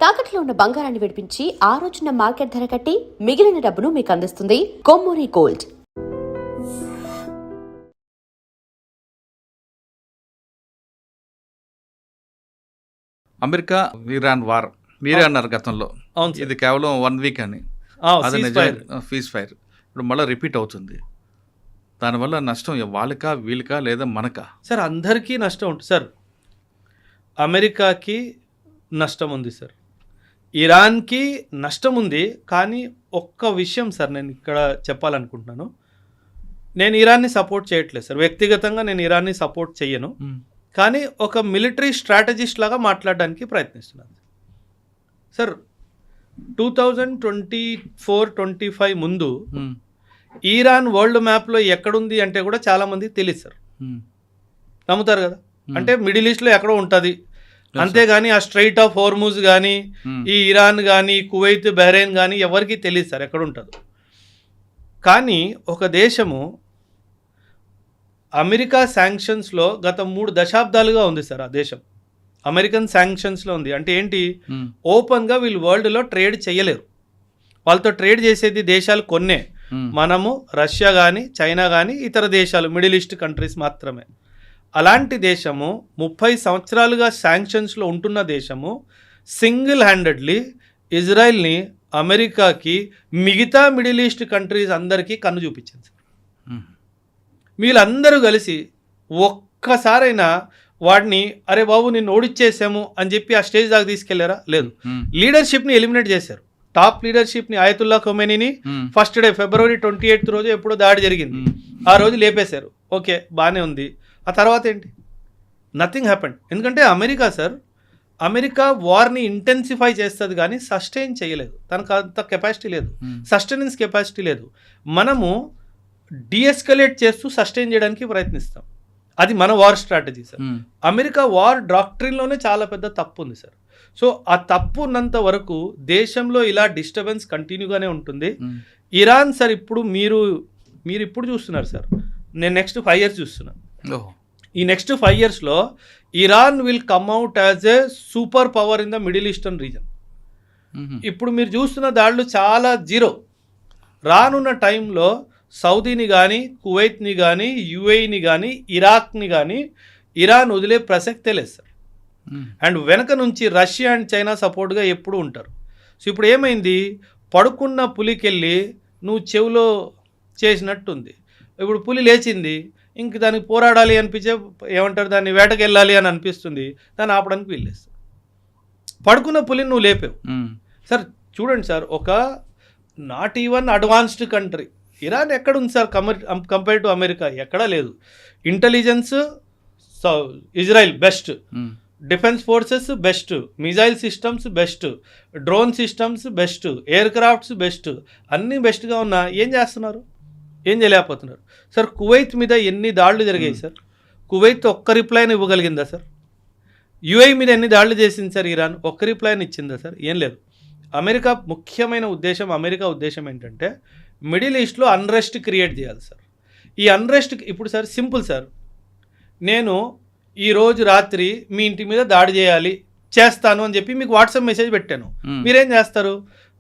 తాకట్లో ఉన్న బంగారాన్ని విడిపించి ఆ రోజున మార్కెట్ ధర కట్టి మిగిలిన డబ్బును మీకు అందిస్తుంది Kommuri gold. America Iran war మీరే అన్నారు గతంలో, ఇది కేవలం 1 వీక్ అని. అది ఫీజ్ ఫైర్ ఇప్పుడు మళ్ళీ రిపీట్ అవుతుంది. దానివల్ల నష్టం వాళ్ళకా వీళ్ళకా లేదా మనకా? సార్ అందరికీ నష్టం ఉంటుంది సార్. అమెరికాకి నష్టం ఉంది సార్, ఇరాన్కి నష్టం ఉంది. కానీ ఒక్క విషయం సార్ నేను ఇక్కడ చెప్పాలనుకుంటున్నాను. నేను ఇరాన్ని సపోర్ట్ చేయట్లేదు సార్, వ్యక్తిగతంగా నేను ఇరాన్ని సపోర్ట్ చేయను. కానీ ఒక మిలిటరీ స్ట్రాటజిస్ట్ లాగా మాట్లాడడానికి ప్రయత్నిస్తున్నాను సార్. 2024-25 ముందు ఇరాన్ వరల్డ్ మ్యాప్లో ఎక్కడుంది అంటే కూడా చాలామంది తెలియదు సార్. నమ్ముతారు కదా, అంటే మిడిల్ ఈస్ట్లో ఎక్కడో ఉంటుంది, అంతేగాని ఆ స్ట్రైట్ ఆఫ్ హోర్ముజ్ కానీ ఈ ఇరాన్ కానీ కువైత్ బహ్రెయిన్ కానీ ఎవరికి తెలియదు సార్ ఎక్కడ ఉంటుందో. కానీ ఒక దేశము అమెరికా శాంక్షన్స్లో గత 3 దశాబ్దాలుగా ఉంది సార్. ఆ దేశం అమెరికన్ శాంక్షన్స్లో ఉంది. అంటే ఏంటి, ఓపెన్గా వీళ్ళు వరల్డ్లో ట్రేడ్ చేయలేరు. వాళ్ళతో ట్రేడ్ చేసేది దేశాలు కొన్నే, మనము రష్యా కానీ చైనా కానీ ఇతర దేశాలు మిడిల్ ఈస్ట్ కంట్రీస్ మాత్రమే. అలాంటి దేశము 30 సంవత్సరాలుగా శాంక్షన్స్లో ఉంటున్న దేశము సింగిల్ హ్యాండెడ్లీ ఇజ్రాయెల్ని అమెరికాకి మిగతా మిడిల్ ఈస్ట్ కంట్రీస్ అందరికీ కన్ను చూపించింది సార్. వీళ్ళందరూ కలిసి ఒక్కసారైనా వాడిని అరే బాబు నిన్ను ఓడిచ్చేసాము అని చెప్పి ఆ స్టేజ్ దాకా తీసుకెళ్లారా? లేదు. లీడర్షిప్ని ఎలిమినేట్ చేశారు. టాప్ లీడర్షిప్ని ఆయతుల్లా ఖొమైనీని ఫస్ట్ డే February 28 రోజు ఎప్పుడో దాడి జరిగింది, ఆ రోజు లేపేశారు. ఓకే, బాగానే ఉంది. ఆ తర్వాత ఏంటి? Nothing happened. ఎందుకంటే అమెరికా సార్, అమెరికా వార్ని ఇంటెన్సిఫై చేస్తుంది కానీ సస్టైన్ చేయలేదు. తనకు అంత కెపాసిటీ లేదు, సస్టైనెన్స్ కెపాసిటీ లేదు. మనము డీఎస్కలేట్ చేస్తూ సస్టైన్ చేయడానికి ప్రయత్నిస్తాం. అది మన war strategy sir. America war డాక్ట్రిన్లోనే చాలా పెద్ద తప్పు ఉంది సార్. సో ఆ తప్పు ఉన్నంత వరకు దేశంలో ఇలా డిస్టర్బెన్స్ కంటిన్యూగానే ఉంటుంది. ఇరాన్ సార్ ఇప్పుడు మీరు ఇప్పుడు చూస్తున్నారు సార్, నేను నెక్స్ట్ 5 years చూస్తున్నాను. ఈ నెక్స్ట్ 5 yearsలో Iran will come out as a super power in the middle eastern region. ఇప్పుడు మీరు చూస్తున్న దాడులు చాలా జీరో. రానున్న టైంలో సౌదీని కానీ కువైత్ని కానీ యుఏఈని కానీ ఇరాక్ని కానీ ఇరాన్ వదిలే ప్రసక్తే లేదు సార్. అండ్ వెనక నుంచి రష్యా అండ్ చైనా సపోర్ట్గా ఎప్పుడు ఉంటారు. సో ఇప్పుడు ఏమైంది, పడుకున్న పులికెళ్ళి నువ్వు చెవిలో చేసినట్టుంది. ఇప్పుడు పులి లేచింది, ఇంక దానికి పోరాడాలి అనిపించే ఏమంటారు దాన్ని వేటకెళ్ళాలి అని అనిపిస్తుంది, దాన్ని ఆపడానికి వీల్లేదు. పడుకున్న పులిని నువ్వు లేపావు సార్. చూడండి సార్, ఒక not even advanced country Iran ఎక్కడుంది సార్ కంపేర్ టు అమెరికా? ఎక్కడా లేదు. Intelligence Israel best, defence forces best, missile systems best, drone systems best, air crafts best, అన్నీ బెస్ట్గా ఉన్నా ఏం చేస్తున్నారు? ఏం చేయలేకపోతున్నారు సార్. కువైత్ మీద ఎన్ని దాడులు జరిగాయి సార్? కువైత్ ఒక్క రిప్లైని ఇవ్వగలిగిందా సార్? యుఏఈ మీద ఎన్ని దాడులు చేసింది సార్ ఇరాన్? ఒక్క రిప్లైని ఇచ్చిందా సార్? ఏం లేదు. అమెరికా ముఖ్యమైన ఉద్దేశం, అమెరికా ఉద్దేశం ఏంటంటే మిడిల్ ఈస్ట్లో అన్రెస్ట్ క్రియేట్ చేయాలి సార్. ఈ అన్రెస్ట్ ఇప్పుడు సార్ సింపుల్ సార్, నేను ఈరోజు రాత్రి మీ ఇంటి మీద దాడి చేస్తాను అని చెప్పి మీకు వాట్సాప్ మెసేజ్ పెట్టాను. మీరేం చేస్తారు?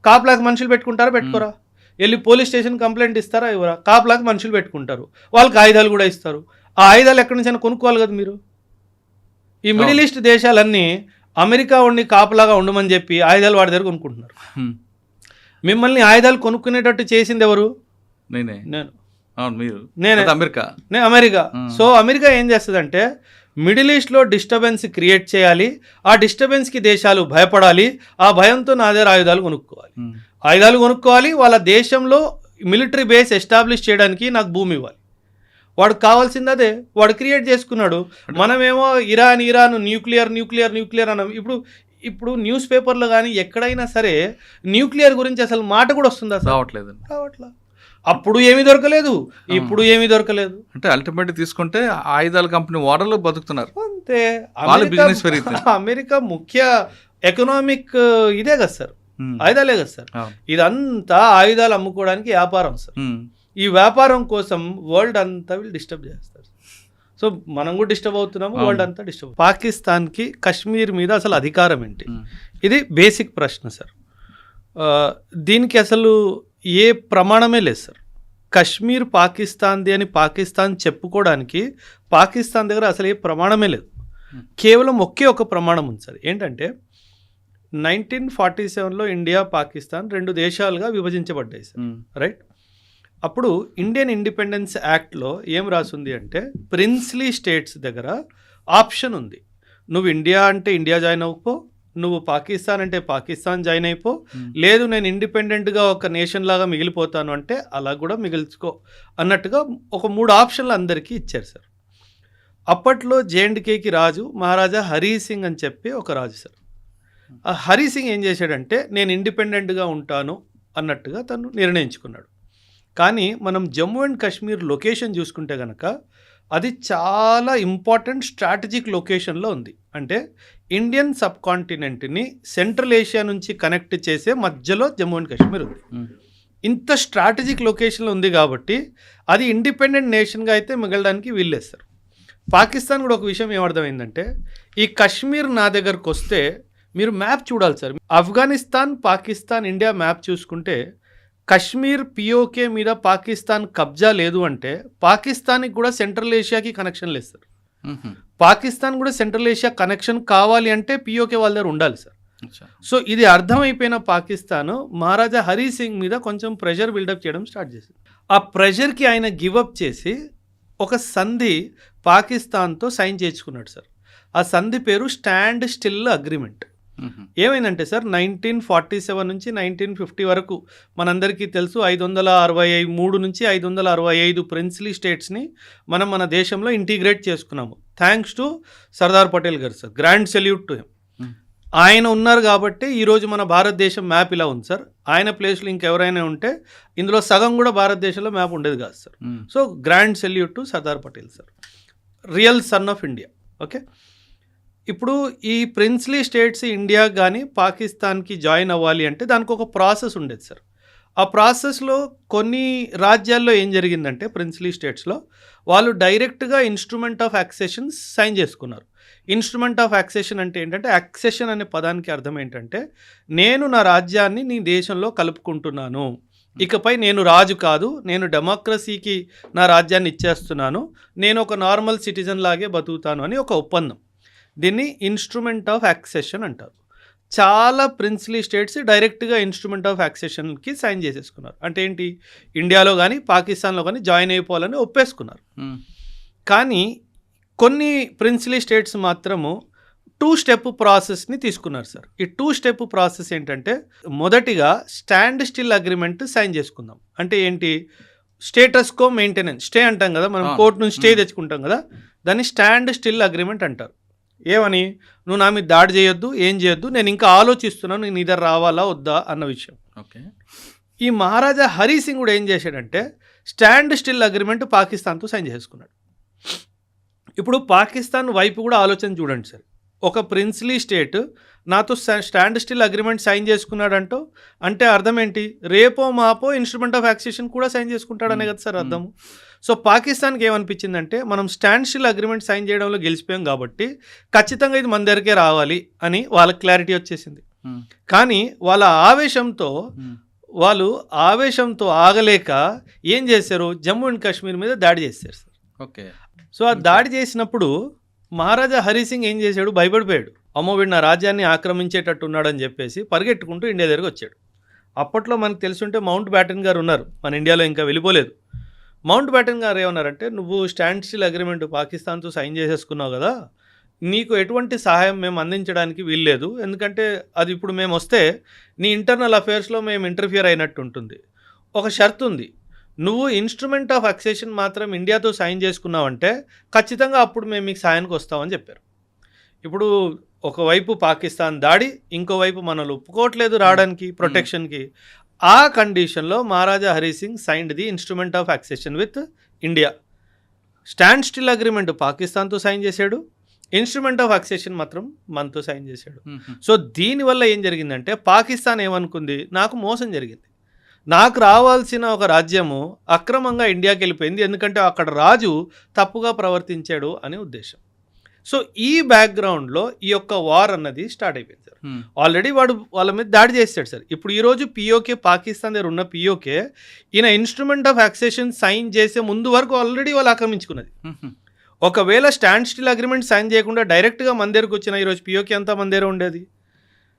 కాపులాకి మనుషులు పెట్టుకుంటారా? పెట్టుకోరా? వెళ్ళి పోలీస్ స్టేషన్ కంప్లైంట్ ఇస్తారా? ఇవ్వరా? కాపులాకి మనుషులు పెట్టుకుంటారు, వాళ్ళకి ఆయుధాలు కూడా ఇస్తారు. ఆ ఆయుధాలు ఎక్కడి నుంచైనా కొనుక్కోవాలి కదా మీరు. ఈ మిడిల్ ఈస్ట్ దేశాలన్నీ అమెరికా ఉండి కాపులాగా ఉండమని చెప్పి ఆయుధాలు వాడి దగ్గర కొనుక్కుంటున్నారు. మిమ్మల్ని ఆయుధాలు కొనుక్కునేటట్టు చేసింది ఎవరు? నేను అమెరికా. సో అమెరికా ఏం చేస్తుందంటే మిడిల్ ఈస్ట్లో డిస్టర్బెన్స్ క్రియేట్ చేయాలి, ఆ డిస్టర్బెన్స్కి దేశాలు భయపడాలి, ఆ భయంతో నా దగ్గర ఆయుధాలు కొనుక్కోవాలి, వాళ్ళ దేశంలో మిలిటరీ బేస్ ఎస్టాబ్లిష్ చేయడానికి నాకు భూమి ఇవ్వాలి. వాడికి కావాల్సింది అదే, వాడు క్రియేట్ చేసుకున్నాడు. మనమేమో ఇరాన్ న్యూక్లియర్ అన్నాం. ఇప్పుడు న్యూస్ పేపర్లో కానీ ఎక్కడైనా సరే న్యూక్లియర్ గురించి అసలు మాట కూడా వస్తుందా? రావట్లేదు. అప్పుడు ఏమీ దొరకలేదు, ఇప్పుడు ఏమీ దొరకలేదు. అంటే అల్టిమేట్ తీసుకుంటే ఆయుధాల కంపెనీ ఓడర్లు బతుకుతున్నారు అంతే. అమెరికా ముఖ్య ఎకనామిక్ ఇదే కదా సార్, ఆయుధాలే కదా సార్. ఇదంతా ఆయుధాలు అమ్ముకోవడానికి వ్యాపారం సార్. ఈ వ్యాపారం కోసం వరల్డ్ అంతా వీళ్ళు డిస్టర్బ్ చేస్తారు. సో మనం కూడా డిస్టర్బ్ అవుతున్నాము, వరల్డ్ అంతా డిస్టర్బ్. పాకిస్తాన్కి కశ్మీర్ మీద అసలు అధికారం ఏంటి? ఇది బేసిక్ ప్రశ్న సార్. దీనికి అసలు ఏ ప్రమాణమే లేదు సార్. కశ్మీర్ పాకిస్తాన్ది అని పాకిస్తాన్ చెప్పుకోవడానికి పాకిస్తాన్ దగ్గర అసలు ఏ ప్రమాణమే లేదు. కేవలం ఒకే ఒక ప్రమాణం ఉంది సార్. ఏంటంటే 1947లో ఇండియా పాకిస్తాన్ 2 దేశాలుగా విభజించబడ్డాయి సార్, రైట్? అప్పుడు ఇండియన్ ఇండిపెండెన్స్ యాక్ట్లో ఏం రాసింది అంటే ప్రిన్స్లీ స్టేట్స్ దగ్గర ఆప్షన్ ఉంది. నువ్వు ఇండియా అంటే ఇండియా జాయిన్ అవ్వకో, నువ్వు పాకిస్తాన్ అంటే పాకిస్తాన్ జాయిన్ అయిపో, లేదు నేను ఇండిపెండెంట్గా ఒక నేషన్ లాగా మిగిలిపోతాను అంటే అలా కూడా మిగిల్చుకో అన్నట్టుగా ఒక 3 ఆప్షన్లు అందరికీ ఇచ్చారు సార్. అప్పట్లో జేఎండ్కేకి రాజు మహారాజా హరీ సింగ్ అని చెప్పి ఒక రాజు సార్. ఆ హరీ సింగ్ ఏం చేశాడంటే నేను ఇండిపెండెంట్గా ఉంటాను అన్నట్టుగా తను నిర్ణయించుకున్నాడు. కానీ మనం జమ్మూ అండ్ కాశ్మీర్ లొకేషన్ చూసుకుంటే కనుక అది చాలా ఇంపార్టెంట్ స్ట్రాటజిక్ లొకేషన్లో ఉంది. అంటే ఇండియన్ సబ్ కాంటినెంట్ని సెంట్రల్ ఏషియా నుంచి కనెక్ట్ చేసే మధ్యలో జమ్మూ అండ్ కాశ్మీర్ ఉంది. ఇంత స్ట్రాటజిక్ లొకేషన్లో ఉంది కాబట్టి అది ఇండిపెండెంట్ నేషన్గా అయితే మిగలడానికి వీల్లేదు. పాకిస్తాన్ కూడా ఒక విషయం ఏమర్థమైందంటే ఈ కశ్మీర్ నా దగ్గరకు వస్తే మీరు మ్యాప్ చూడాలి sir. Afghanistan, Pakistan, India map చూసుకుంటే కశ్మీర్ పిఓకే మీద పాకిస్తాన్ కబ్జా లేదు అంటే పాకిస్తాన్కి కూడా సెంట్రల్ ఏషియాకి కనెక్షన్ లేదు సార్. పాకిస్తాన్ కూడా సెంట్రల్ ఏషియా కనెక్షన్ కావాలి అంటే పిఓకే వాళ్ళ దగ్గర ఉండాలి సార్. సో ఇది అర్థమైపోయిన పాకిస్తాన్ మహారాజా హరీ సింగ్ మీద కొంచెం ప్రెషర్ బిల్డప్ చేయడం స్టార్ట్ చేసింది. ఆ ప్రెషర్కి ఆయన గివప్ చేసి ఒక సంధి పాకిస్తాన్తో సైన్ చేయించుకున్నాడు సార్. ఆ సంధి పేరు స్టాండ్ స్టిల్ అగ్రిమెంట్. ఏమైందంటే సార్ 1947 నుంచి 1950 వరకు మనందరికీ తెలుసు 563 నుంచి 565 ప్రిన్స్లీ స్టేట్స్ని మనం మన దేశంలో ఇంటిగ్రేట్ చేసుకున్నాము. థ్యాంక్స్ టు సర్దార్ పటేల్ గారు sir, grand salute to him. ఆయన ఉన్నారు కాబట్టి ఈరోజు మన భారతదేశం మ్యాప్ ఇలా ఉంది సార్. ఆయన ప్లేస్లో ఇంకెవరైనా ఉంటే ఇందులో సగం కూడా భారతదేశంలో మ్యాప్ ఉండేది కాదు sir. So grand salute to Sardar Patel sir, real son of India. Okay, ఇప్పుడు ఈ ప్రిన్స్లీ స్టేట్స్ ఇండియా కానీ పాకిస్తాన్కి జాయిన్ అవ్వాలి అంటే దానికి ఒక ప్రాసెస్ ఉండేది సార్. ఆ ప్రాసెస్లో కొన్ని రాజ్యాల్లో ఏం జరిగిందంటే ప్రిన్స్లీ స్టేట్స్లో వాళ్ళు డైరెక్ట్గా ఇన్స్ట్రుమెంట్ ఆఫ్ యాక్సెషన్ సైన్ చేసుకున్నారు. ఇన్స్ట్రుమెంట్ ఆఫ్ యాక్సెషన్ అంటే ఏంటంటే యాక్సెషన్ అనే పదానికి అర్థం ఏంటంటే నేను నా రాజ్యాన్ని నీ దేశంలో కలుపుకుంటున్నాను, ఇకపై నేను రాజు కాదు, నేను డెమోక్రసీకి నా రాజ్యాన్ని ఇచ్చేస్తున్నాను, నేను ఒక నార్మల్ సిటిజన్ లాగే బతుకుతాను అని ఒక ఒప్పందం. దీన్ని ఇన్స్ట్రుమెంట్ ఆఫ్ యాక్సెషన్ అంటారు. చాలా ప్రిన్స్లీ స్టేట్స్ డైరెక్ట్గా ఇన్స్ట్రుమెంట్ ఆఫ్ యాక్సెషన్కి సైన్ చేసేసుకున్నారు. అంటే ఏంటి, ఇండియాలో కానీ పాకిస్తాన్లో కానీ జాయిన్ అయిపోవాలని ఒప్పేసుకున్నారు. కానీ కొన్ని ప్రిన్స్లీ స్టేట్స్ మాత్రము 2 స్టెప్ ప్రాసెస్ని తీసుకున్నారు సార్. ఈ 2 స్టెప్ ప్రాసెస్ ఏంటంటే మొదటిగా స్టాండ్ స్టిల్ అగ్రిమెంట్ సైన్ చేసుకుందాం. అంటే ఏంటి, స్టేటస్ కో మెయింటెనెన్స్, స్టే అంటాం కదా మనం, కోర్టు నుంచి స్టే తెచ్చుకుంటాం కదా, దాన్ని స్టాండ్ స్టిల్ అగ్రిమెంట్ అంటారు. ఏమని, నువ్వు నా మీద దాడి చేయొద్దు, ఏం చేయొద్దు, నేను ఇంకా ఆలోచిస్తున్నాను నేను ఇద్దరు రావాలా వద్దా అన్న విషయం. ఓకే, ఈ మహారాజా హరీ సింగ్ కూడా ఏం చేశాడంటే స్టాండ్ స్టిల్ అగ్రిమెంట్ పాకిస్తాన్తో సైన్ చేసుకున్నాడు. ఇప్పుడు పాకిస్తాన్ వైపు కూడా ఆలోచన చూడండి సార్. ఒక ప్రిన్స్లీ స్టేట్ నాతో స్టాండ్ స్టిల్ అగ్రిమెంట్ సైన్ చేసుకున్నాడంటూ అంటే అర్థం ఏంటి, రేపో మాపో ఇన్స్ట్రుమెంట్ ఆఫ్ యాక్సెషన్ కూడా సైన్ చేసుకుంటాడనే కదా సార్ అర్థము. సో పాకిస్తాన్కి ఏమనిపించిందంటే మనం స్టాండ్ స్టిల్ అగ్రిమెంట్ సైన్ చేయడంలో గెలిచిపోయాం కాబట్టి ఖచ్చితంగా ఇది మన దగ్గరికే రావాలి అని వాళ్ళకి క్లారిటీ వచ్చేసింది. కానీ వాళ్ళ ఆవేశంతో ఆగలేక ఏం చేశారు, జమ్మూ అండ్ కాశ్మీర్ మీద దాడి చేశారు సార్. ఓకే, సో ఆ దాడి చేసినప్పుడు మహారాజా హరీ సింగ్ ఏం చేశాడు, భయపడిపోయాడు. అమ్మో వీడు నా రాజ్యాన్ని ఆక్రమించేటట్టు ఉన్నాడని చెప్పేసి పరిగెట్టుకుంటూ ఇండియా దగ్గరకు వచ్చాడు. అప్పట్లో మనకు తెలుసుంటే మౌంట్ బ్యాటన్ గారు ఉన్నారు, మన ఇండియాలో ఇంకా వెళ్ళిపోలేదు. మౌంట్ బ్యాటన్ గారు ఏమన్నారంటే, నువ్వు స్టాండ్ స్టిల్ అగ్రిమెంట్ పాకిస్తాన్తో సైన్ చేసేసుకున్నావు కదా, నీకు ఎటువంటి సహాయం మేము అందించడానికి వీల్లేదు, ఎందుకంటే అది ఇప్పుడు మేము వస్తే నీ ఇంటర్నల్ అఫేర్స్లో మేము ఇంటర్ఫియర్ అయినట్టు ఉంటుంది. ఒక షరతు ఉంది, నువ్వు ఇన్స్ట్రుమెంట్ ఆఫ్ యాక్సెషన్ మాత్రం ఇండియాతో సైన్ చేసుకున్నావంటే ఖచ్చితంగా అప్పుడు మేము మీకు సాయానికి వస్తామని చెప్పారు. ఇప్పుడు ఒకవైపు పాకిస్తాన్ దాడి, ఇంకోవైపు మనల్ని ఒప్పుకోవట్లేదు రావడానికి ప్రొటెక్షన్కి. ఆ కండిషన్లో Maharaja Hari Singh signed the instrument of accession with India. Stand still agreement పాకిస్తాన్తో సైన్ చేశాడు, ఇన్స్ట్రుమెంట్ ఆఫ్ యాక్సెషన్ మాత్రం మనతో సైన్ చేశాడు. సో దీనివల్ల ఏం జరిగిందంటే పాకిస్తాన్ ఏమనుకుంది, నాకు మోసం జరిగింది, నాకు రావాల్సిన ఒక రాజ్యము అక్రమంగా ఇండియాకి వెళ్ళిపోయింది, ఎందుకంటే అక్కడ రాజు తప్పుగా ప్రవర్తించాడు అనే ఉద్దేశం. సో ఈ బ్యాక్గ్రౌండ్లో ఈ యొక్క వార్ అన్నది స్టార్ట్ అయిపోయింది సార్. ఆల్రెడీ వాడు వాళ్ళ మీద దాడి చేస్తాడు సార్. ఇప్పుడు ఈరోజు పిఓకే, పాకిస్తాన్ దగ్గర ఉన్న పిఓకే ఈయన ఇన్స్ట్రుమెంట్ ఆఫ్ యాక్సెషన్ సైన్ చేసే ముందు వరకు ఆల్రెడీ వాళ్ళు ఆక్రమించుకున్నది. ఒకవేళ స్టాండ్ స్టిల్ అగ్రిమెంట్ సైన్ చేయకుండా డైరెక్ట్గా మన దగ్గరకు వచ్చిన ఈరోజు పిఓకే అంతా మన దగ్గర ఉండేది.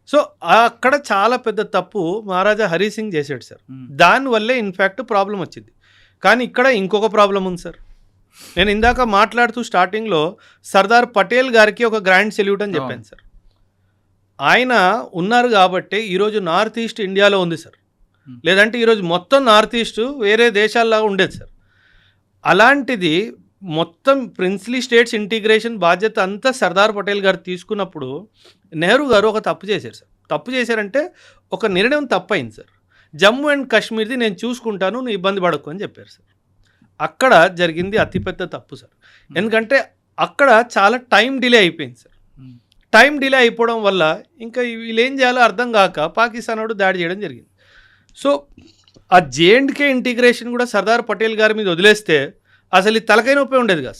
సో అక్కడ చాలా పెద్ద తప్పు మహారాజా హరి సింగ్ చేశాడు సార్. దానివల్లే ఇన్ఫ్యాక్ట్ ప్రాబ్లం వచ్చింది. కానీ ఇక్కడ ఇంకొక ప్రాబ్లం ఉంది సార్. నేను ఇందాక మాట్లాడుతూ స్టార్టింగ్లో సర్దార్ పటేల్ గారికి ఒక గ్రాండ్ సెల్యూట్ అని చెప్పాను సార్. ఆయన ఉన్నారు కాబట్టి ఈరోజు నార్త్ ఈస్ట్ ఇండియాలో ఉంది సార్. లేదంటే ఈరోజు మొత్తం నార్త్ ఈస్ట్ వేరే దేశాల్లాగా ఉండేది సార్. అలాంటిది మొత్తం ప్రిన్స్లీ స్టేట్స్ ఇంటిగ్రేషన్ బాధ్యత అంతా సర్దార్ పటేల్ గారు తీసుకున్నప్పుడు నెహ్రూ గారు ఒక తప్పు చేశారు సార్. తప్పు చేశారంటే ఒక నిర్ణయం తప్పైంది సార్. జమ్మూ అండ్ కాశ్మీర్ది నేను చూసుకుంటాను, నువ్వు ఇబ్బంది పడకు అని చెప్పారు సార్. అక్కడ జరిగింది అతిపెద్ద తప్పు సార్. ఎందుకంటే అక్కడ చాలా టైం డిలే అయిపోయింది సార్. టైం డిలే అయిపోవడం వల్ల ఇంకా వీళ్ళు ఏం చేయాలో అర్థం కాక పాకిస్తాన్ వాడు దాడి చేయడం జరిగింది. సో ఆ జేఎండ్కే ఇంటిగ్రేషన్ కూడా సర్దార్ పటేల్ గారి మీద వదిలేస్తే అసలు ఈ తలకాయ నొప్పి ఉండేది కాదు సార్.